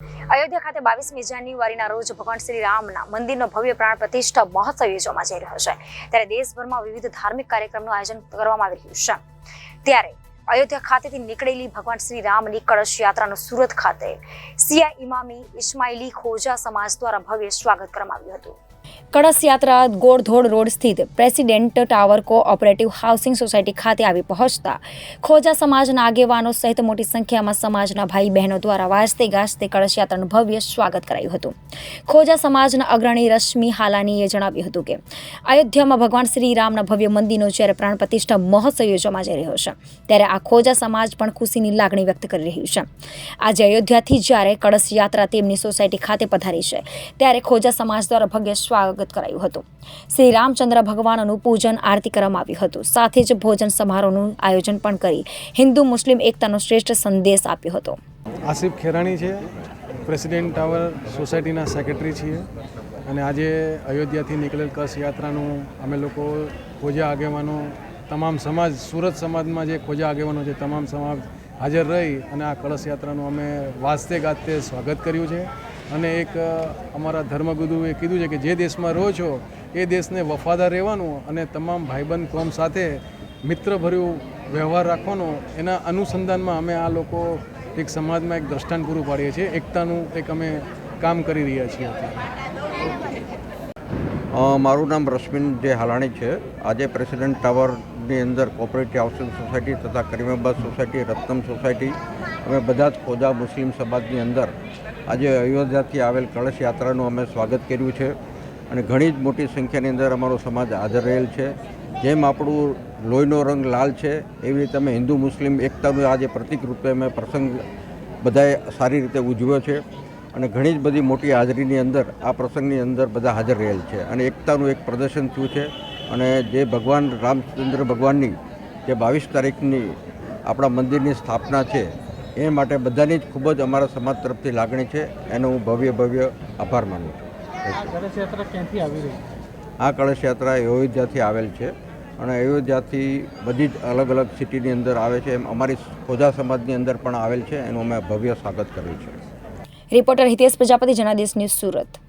અયોધ્યા ખાતે 22મી જાન્યુઆરીના રોજ ભગવાન શ્રી રામના મંદિરનો ભવ્ય પ્રાણ પ્રતિષ્ઠા મહોત્સવ યોજવામાં જઈ રહ્યો છે। ત્યારે દેશભરમાં વિવિધ ધાર્મિક કાર્યક્રમનું આયોજન કરવામાં આવી રહ્યું છે। ત્યારે અયોધ્યા ખાતેથી નીકળેલી ભગવાન શ્રી રામની કળશ યાત્રાનું સુરત ખાતે સિયા ઇમામી ઇસ્માઇલી ખોજા સમાજ દ્વારા ભવ્ય સ્વાગત કરવામાં આવ્યું હતું। કળશ યાત્રા ગોળધોડ રોડ સ્થિત president tower cooperative housing society ખાતે આવી પહોંચતા ખોજા સમાજના આગેવાનો સહિત મોટી સંખ્યામાં સમાજના ભાઈ બહેનો દ્વારા વાજતે ગાજતે કળશ યાત્રાનું ભવ્ય સ્વાગત કરાયું હતું। ખોજા સમાજના અગ્રણી રશ્મિ હાલાનીએ જણાવ્યું હતું કે અયોધ્યામાં ભગવાન શ્રી રામના ભવ્ય મંદિરનો જ્યારે પ્રાણ પ્રતિષ્ઠા મહોત્સવ યોજવામાં જઈ રહ્યો છે, ત્યારે આ ખોજા સમાજ પણ ખુશીની લાગણી વ્યક્ત કરી રહ્યું છે। આજે અયોધ્યાથી જ્યારે કળશ યાત્રા તેમની સોસાયટી ખાતે પધારી છે, ત્યારે ખોજા સમાજ દ્વારા ભવ્ય સ્વાગત કરાયું હતું। શ્રી રામચંદ્ર ભગવાનનું પૂજન આરતી કરવામાં આવ્યું હતું, સાથે જ ભોજન સમારોહનું આયોજન પણ કરી હિન્દુ મુસ્લિમ એકતાનો શ્રેષ્ઠ સંદેશ આપ્યો હતો। આસિફ ખેરાણી છે, પ્રેસિડેન્ટ ટાવર સોસાયટીના સેક્રેટરી છીએ અને આજે અયોધ્યાથી નીકળેલ કળશ યાત્રાનું અમે લોકો ખોજા આગેવાનો તમામ સમાજ સુરત સમાજમાં જે ખોજા આગેવાનો છે તમામ સમાજ હાજર રહી અને આ કળશ યાત્રાનું અમે વાજતે ગાજતે સ્વાગત કર્યું છે। અને એક અમારા ધર્મગુરુએ કીધું છે કે જે દેશમાં રહો છો એ દેશને વફાદાર રહેવાનું અને તમામ ભાઈબંધ કોમ સાથે મિત્રભર્યું વ્યવહાર રાખવાનો, એના અનુસંધાનમાં અમે આ લોકો એક સમાજમાં એક દ્રષ્ટાંત પૂરું પાડીએ છીએ। એકતાનું એક અમે કામ કરી રહ્યા છીએ। મારું નામ રશ્મિન જે હાલાણી છે। આજે પ્રેસિડેન્ટ ટાવરની અંદર કોઓપરેટિવ હાઉસિંગ સોસાયટી તથા કરીમાબાદ સોસાયટી, રત્નમ સોસાયટી અમે બધા જ ખોજા મુસ્લિમ સમાજની અંદર આજે અયોધ્યાથી આવેલ કળશ યાત્રાનું અમે સ્વાગત કર્યું છે અને ઘણી જ મોટી સંખ્યાની અંદર અમારો સમાજ હાજર રહેલ છે। જેમ આપણું લોહીનો રંગ લાલ છે એવી રીતે અમે હિન્દુ મુસ્લિમ એકતાનું આજે પ્રતિક રૂપે અમે પ્રસંગ બધાએ સારી રીતે ઉજવ્યો છે અને ઘણી જ બધી મોટી હાજરીની અંદર આ પ્રસંગની અંદર બધા હાજર રહેલ છે અને એકતાનું એક પ્રદર્શન થયું છે। અને જે ભગવાન રામચંદ્ર ભગવાનની જે 22 તારીખની આપણા મંદિરની સ્થાપના છે એ માટે બધાની જ ખૂબ જ અમારા સમાજ તરફથી લાગણી છે, એનો હું ભવ્ય આભાર માનું છું। આ કળશ યાત્રા ક્યાંથી આવી રહી? આ કળશ યાત્રા અયોધ્યાથી આવેલ છે અને અયોધ્યાથી બધી જ અલગ અલગ સિટીની અંદર આવે છે, એમ અમારી ખોજા સમાજની અંદર પણ આવેલ છે, એનું અમે ભવ્ય સ્વાગત કર્યું છે। Reporter Hitesh Prajapati, Janadesh news, Surat.